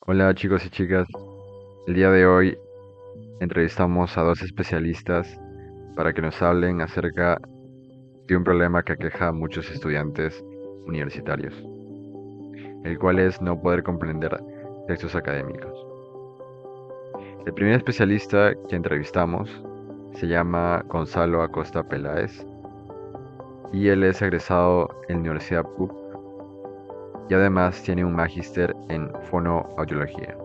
Hola chicos y chicas, el día de hoy entrevistamos a dos especialistas para que nos hablen acerca de un problema que aqueja a muchos estudiantes universitarios, el cual es no poder comprender textos académicos. El primer especialista que entrevistamos se llama Gonzalo Acosta Peláez y él es egresado en la Universidad PUC y además tiene un magíster en fonoaudiología.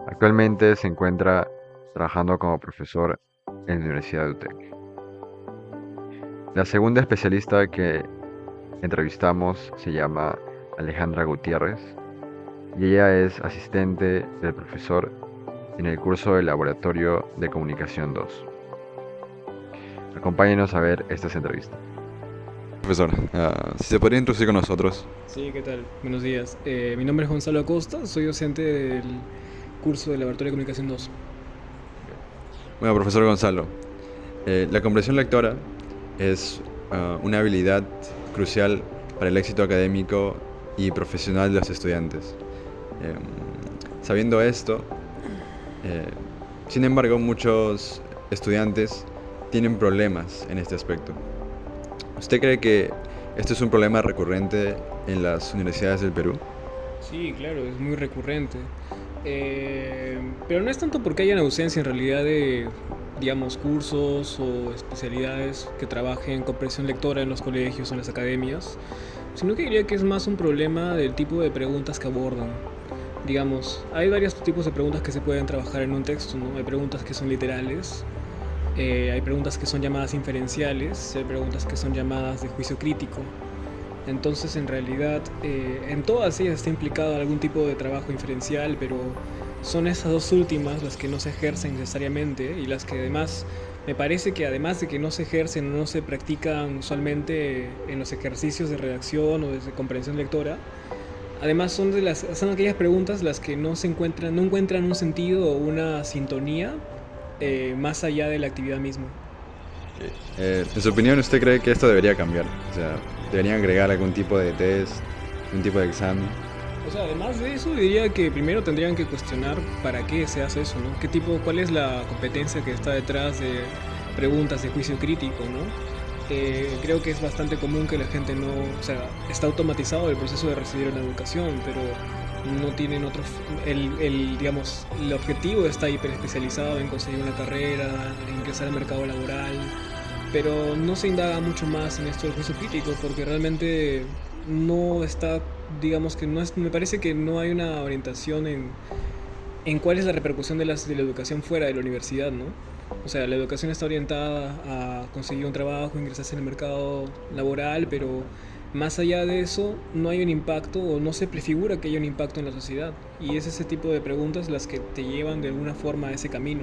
Actualmente se encuentra trabajando como profesor en la Universidad de UTEC. La segunda especialista que entrevistamos se llama Alejandra Gutiérrez y ella es asistente del profesor en el curso de Laboratorio de Comunicación 2. Acompáñenos a ver estas entrevistas. Profesor, si se podría introducir con nosotros. Sí, ¿qué tal? Buenos días. Mi nombre es Gonzalo Acosta, soy docente del curso de Laboratorio de Comunicación 2. Bueno, profesor Gonzalo, la comprensión lectora es una habilidad crucial para el éxito académico y profesional de los estudiantes. Sabiendo esto, eh, sin embargo, muchos estudiantes tienen problemas en este aspecto. ¿Usted cree que esto es un problema recurrente en las universidades del Perú? Sí, claro, es muy recurrente. Pero no es tanto porque haya una ausencia en realidad de, digamos, cursos o especialidades que trabajen en comprensión lectora en los colegios o en las academias, sino que diría que es más un problema del tipo de preguntas que abordan. Digamos, hay varios tipos de preguntas que se pueden trabajar en un texto, ¿no? Hay preguntas que son literales, hay preguntas que son llamadas inferenciales, hay preguntas que son llamadas de juicio crítico. Entonces, en realidad, en todas ellas está implicado algún tipo de trabajo inferencial, pero son esas dos últimas las que no se ejercen necesariamente y las que además, me parece que además de que no se ejercen o no se practican usualmente en los ejercicios de redacción o de comprensión lectora, además son aquellas preguntas las que no encuentran un sentido o una sintonía más allá de la actividad misma. En su opinión, ¿usted cree que esto debería cambiar? O sea, ¿deberían agregar algún tipo de test, algún tipo de examen? O sea, además de eso, diría que primero tendrían que cuestionar para qué se hace eso, ¿no? Cuál es la competencia que está detrás de preguntas de juicio crítico, ¿no? Creo que es bastante común que la gente no, o sea, está automatizado el proceso de recibir una educación, pero no tienen otro, digamos, el objetivo está hiper especializado en conseguir una carrera, en ingresar al mercado laboral, pero no se indaga mucho más en esto del juicio crítico porque realmente no está, digamos que no es, me parece que no hay una orientación en cuál es la repercusión de la educación fuera de la universidad, ¿no? O sea, la educación está orientada a conseguir un trabajo, ingresarse en el mercado laboral, pero más allá de eso no hay un impacto o no se prefigura que haya un impacto en la sociedad. Y es ese tipo de preguntas las que te llevan de alguna forma a ese camino.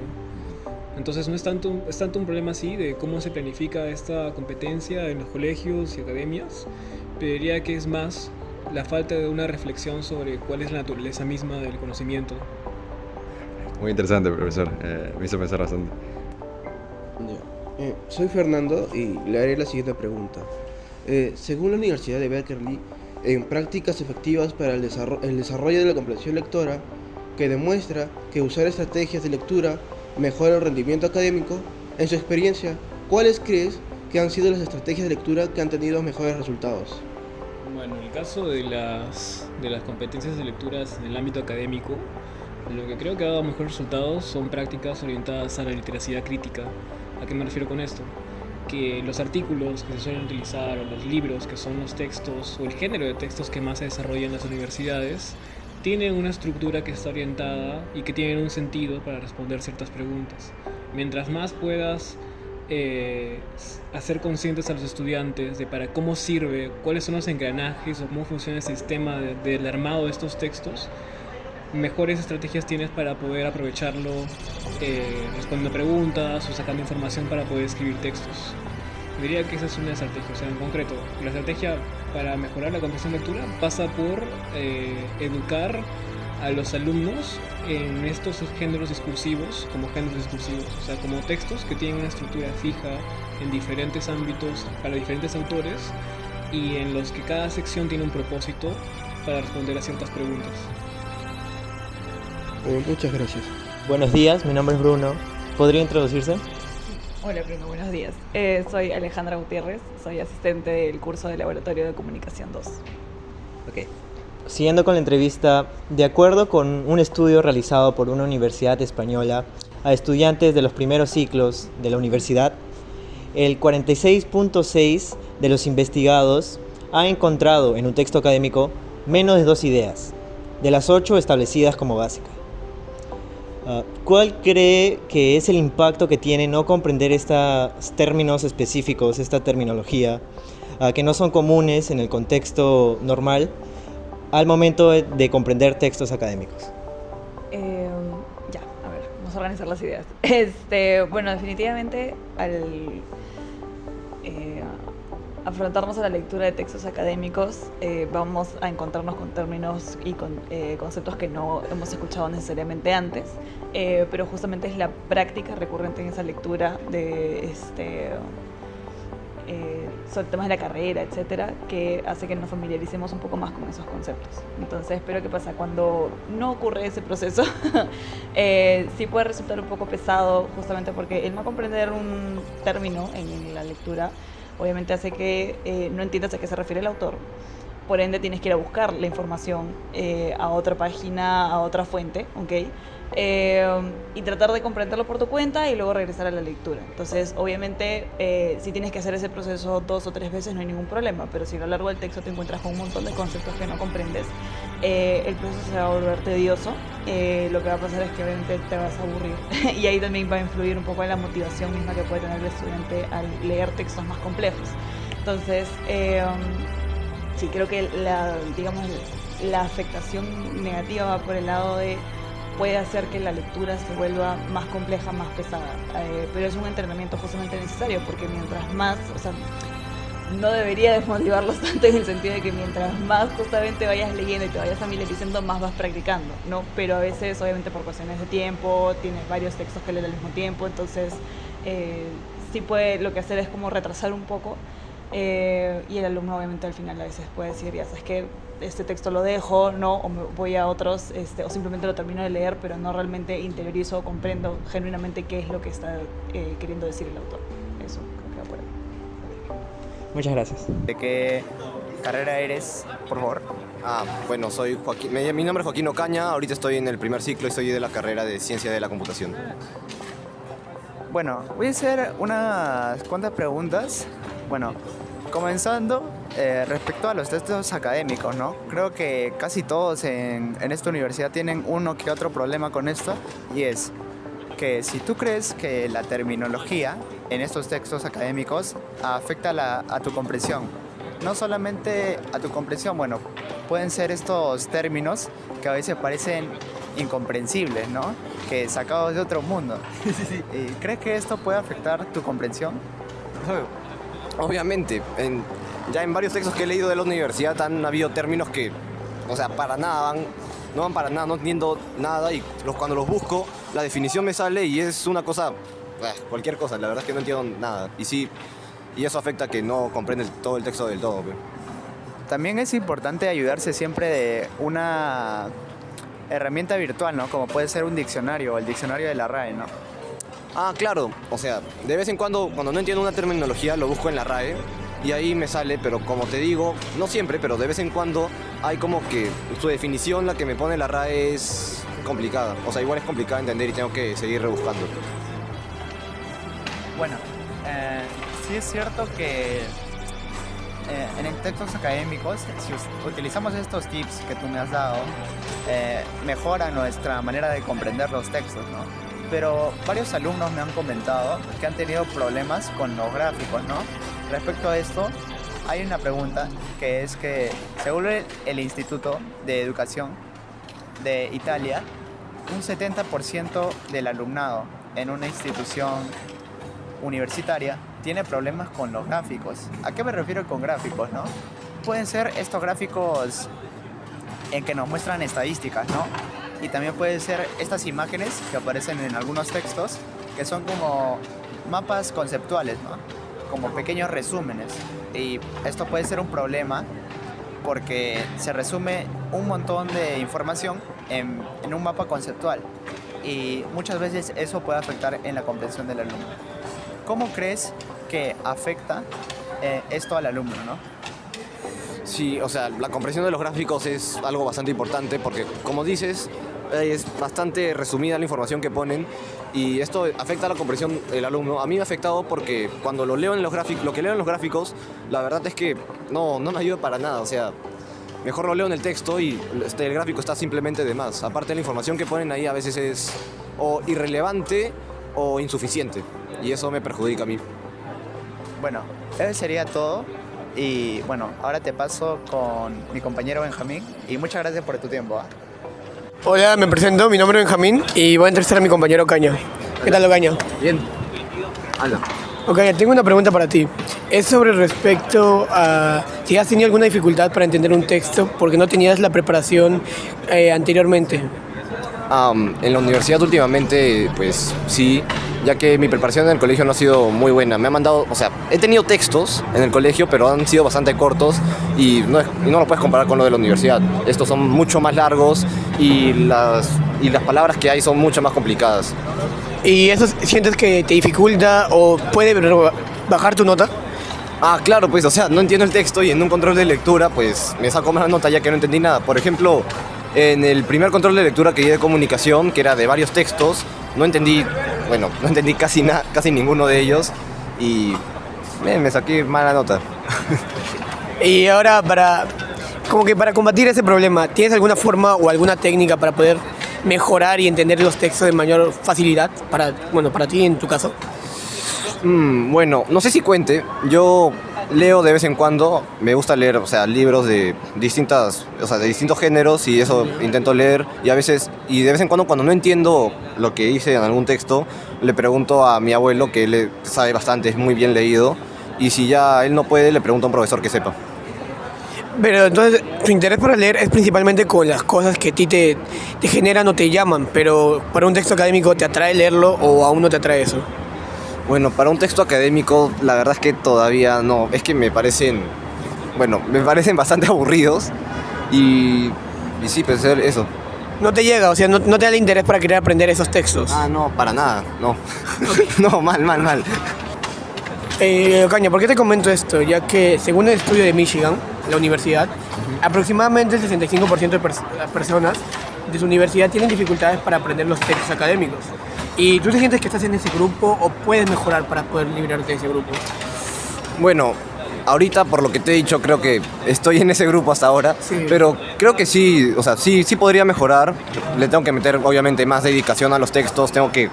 Entonces no es tanto un problema así de cómo se planifica esta competencia en los colegios y academias, pero diría que es más la falta de una reflexión sobre cuál es la naturaleza misma del conocimiento. Muy interesante, profesor. Me hizo pensar bastante. Ya. Soy Fernando y le haré la siguiente pregunta. Según la Universidad de Berkeley, en prácticas efectivas para el desarrollo de la comprensión lectora, que demuestra que usar estrategias de lectura mejora el rendimiento académico, en su experiencia, ¿cuáles crees que han sido las estrategias de lectura que han tenido mejores resultados? Bueno, en el caso de las competencias de lecturas en el ámbito académico, lo que creo que ha dado mejores resultados son prácticas orientadas a la literacidad crítica. ¿A qué me refiero con esto? Que los artículos que se suelen utilizar o los libros que son los textos o el género de textos que más se desarrolla en las universidades tienen una estructura que está orientada y que tienen un sentido para responder ciertas preguntas. Mientras más puedas eh, hacer conscientes a los estudiantes de para cómo sirve, cuáles son los engranajes o cómo funciona el sistema del armado de estos textos, mejores estrategias tienes para poder aprovecharlo respondiendo preguntas o sacando información para poder escribir textos. Diría que esa es una estrategia, o sea, en concreto, la estrategia para mejorar la comprensión lectura pasa por educar a los alumnos en estos géneros discursivos, o sea, como textos que tienen una estructura fija en diferentes ámbitos para diferentes autores y en los que cada sección tiene un propósito para responder a ciertas preguntas. Muchas gracias. Buenos días, mi nombre es Bruno. ¿Podría introducirse? Hola Bruno, buenos días. Soy Alejandra Gutiérrez, soy asistente del curso de Laboratorio de Comunicación 2. Ok. Siguiendo con la entrevista, de acuerdo con un estudio realizado por una universidad española a estudiantes de los primeros ciclos de la universidad, el 46.6% de los investigados ha encontrado en un texto académico menos de 2 ideas, de las 8 establecidas como básicas. ¿Cuál cree que es el impacto que tiene no comprender estos términos específicos, esta terminología, que no son comunes en el contexto normal al momento de comprender textos académicos? A ver, vamos a organizar las ideas. Bueno, definitivamente al afrontarnos a la lectura de textos académicos, vamos a encontrarnos con términos y con conceptos que no hemos escuchado necesariamente antes, pero justamente es la práctica recurrente en esa lectura de sobre temas de la carrera, etcétera, que hace que nos familiaricemos un poco más con esos conceptos. Entonces, pero ¿qué pasa? Cuando no ocurre ese proceso, sí puede resultar un poco pesado, justamente porque el no comprender un término en la lectura obviamente hace que no entiendas a qué se refiere el autor. Por ende, tienes que ir a buscar la información a otra página, a otra fuente, ¿ok? Y tratar de comprenderlo por tu cuenta y luego regresar a la lectura. Entonces, obviamente, si tienes que hacer ese proceso 2 o 3 veces no hay ningún problema, pero si a lo largo del texto te encuentras con un montón de conceptos que no comprendes, el proceso se va a volver tedioso. Lo que va a pasar es que obviamente te vas a aburrir y ahí también va a influir un poco en la motivación misma que puede tener el estudiante al leer textos más complejos. Entonces, sí, creo que la afectación negativa va por el lado de puede hacer que la lectura se vuelva más compleja, más pesada, pero es un entrenamiento justamente necesario porque mientras más, o sea, no debería desmotivarlos tanto en el sentido de que mientras más justamente vayas leyendo y te vayas familiarizando, más vas practicando, ¿no? Pero a veces, obviamente por cuestiones de tiempo, tienes varios textos que leer al mismo tiempo, entonces sí puede, lo que hacer es como retrasar un poco. Y el alumno obviamente al final a veces puede decir, ya sabes que este texto lo dejo, ¿no? O me voy a otros, o simplemente lo termino de leer, pero no realmente interiorizo o comprendo genuinamente qué es lo que está queriendo decir el autor. Eso creo que va por ahí. Muchas gracias. ¿De qué carrera eres, por favor? Bueno, soy Joaquín, mi nombre es Joaquín Ocaña, ahorita estoy en el primer ciclo y soy de la carrera de Ciencia de la Computación. Bueno, voy a hacer unas cuantas preguntas. Bueno, comenzando respecto a los textos académicos, ¿no? Creo que casi todos en esta universidad tienen uno que otro problema con esto, y es que si tú crees que la terminología en estos textos académicos afecta a tu comprensión, no solamente a tu comprensión, bueno, pueden ser estos términos que a veces parecen incomprensibles, ¿no? Que sacados de otro mundo. ¿Crees que esto puede afectar tu comprensión? Obviamente, ya en varios textos que he leído de la universidad han habido términos que, o sea, no van para nada, no entiendo nada y cuando los busco, la definición me sale y es una cosa, cualquier cosa, la verdad es que no entiendo nada. Y eso afecta a que no comprende todo el texto del todo. Pues. También es importante ayudarse siempre de una herramienta virtual, ¿no? Como puede ser un diccionario o el diccionario de la RAE, ¿no? Claro, o sea, de vez en cuando no entiendo una terminología lo busco en la RAE y ahí me sale, pero como te digo, no siempre, pero de vez en cuando hay como que su definición, la que me pone la RAE es complicada, o sea, igual es complicada de entender y tengo que seguir rebuscando. Bueno, sí es cierto que en textos académicos, si utilizamos estos tips que tú me has dado, mejora nuestra manera de comprender los textos, ¿no? Pero varios alumnos me han comentado que han tenido problemas con los gráficos, ¿no? Respecto a esto, hay una pregunta que es que, según el Instituto de Educación de Italia, un 70% del alumnado en una institución universitaria tiene problemas con los gráficos. ¿A qué me refiero con gráficos, no? Pueden ser estos gráficos en que nos muestran estadísticas, ¿no? Y también pueden ser estas imágenes que aparecen en algunos textos, que son como mapas conceptuales, ¿no? Como pequeños resúmenes. Y esto puede ser un problema porque se resume un montón de información en un mapa conceptual y muchas veces eso puede afectar en la comprensión del alumno. ¿Cómo crees que afecta esto al alumno, no? Sí, o sea, la comprensión de los gráficos es algo bastante importante porque, como dices, es bastante resumida la información que ponen y esto afecta a la comprensión del alumno. A mí me ha afectado porque cuando lo leo en los gráficos, lo que leo en los gráficos, la verdad es que no me ayuda para nada. O sea, mejor lo leo en el texto y el gráfico está simplemente de más. Aparte, la información que ponen ahí a veces es o irrelevante o insuficiente y eso me perjudica a mí. Bueno, eso sería todo. Y bueno, ahora te paso con mi compañero Benjamín y muchas gracias por tu tiempo. Hola, me presento, mi nombre es Benjamín y voy a entrevistar a mi compañero Ocaña. ¿Qué tal, Ocaña? Bien. Hala. Ocaña, tengo una pregunta para ti. Es sobre respecto a si has tenido alguna dificultad para entender un texto porque no tenías la preparación anteriormente. En la universidad últimamente, pues sí, ya que mi preparación en el colegio no ha sido muy buena. Me han mandado, o sea, he tenido textos en el colegio, pero han sido bastante cortos y no lo puedes comparar con lo de la universidad. Estos son mucho más largos y las palabras que hay son mucho más complicadas. ¿Y eso sientes que te dificulta o puede bajar tu nota? Claro, pues, o sea, no entiendo el texto y en un control de lectura, pues, me saco más nota ya que no entendí nada. Por ejemplo, en el primer control de lectura que di de comunicación, que era de varios textos, no entendí casi ninguno de ellos y me saqué mala nota. Y ahora para combatir ese problema, ¿tienes alguna forma o alguna técnica para poder mejorar y entender los textos de mayor facilidad para ti en tu caso? Bueno, no sé si cuente. Yo leo de vez en cuando, me gusta leer, o sea, libros de distintos géneros y eso intento leer y de vez en cuando no entiendo lo que dice en algún texto, le pregunto a mi abuelo que él sabe bastante, es muy bien leído y si ya él no puede, le pregunto a un profesor que sepa. Pero entonces, tu interés para leer es principalmente con las cosas que a ti te generan o te llaman, pero para un texto académico, ¿te atrae leerlo o aún no te atrae eso? Bueno, para un texto académico, la verdad es que todavía no. Es que me parecen bastante aburridos y sí, pues eso. No te llega, o sea, no te da el interés para querer aprender esos textos. No, para nada, no. No, mal. Ocaña, ¿por qué te comento esto? Ya que según el estudio de Michigan, la universidad, aproximadamente el 65% de las personas de su universidad tienen dificultades para aprender los textos académicos. ¿Y tú te sientes que estás en ese grupo o puedes mejorar para poder librarte de ese grupo? Bueno, ahorita por lo que te he dicho creo que estoy en ese grupo hasta ahora, sí. Pero creo que sí, o sea, sí podría mejorar. Le tengo que meter obviamente más dedicación a los textos, tengo que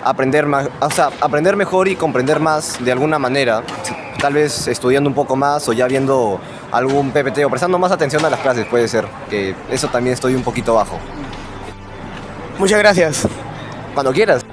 aprender más, o sea, aprender mejor y comprender más de alguna manera. Tal vez estudiando un poco más o ya viendo algún PPT o prestando más atención a las clases, puede ser, que eso también estoy un poquito bajo. Muchas gracias. Cuando quieras.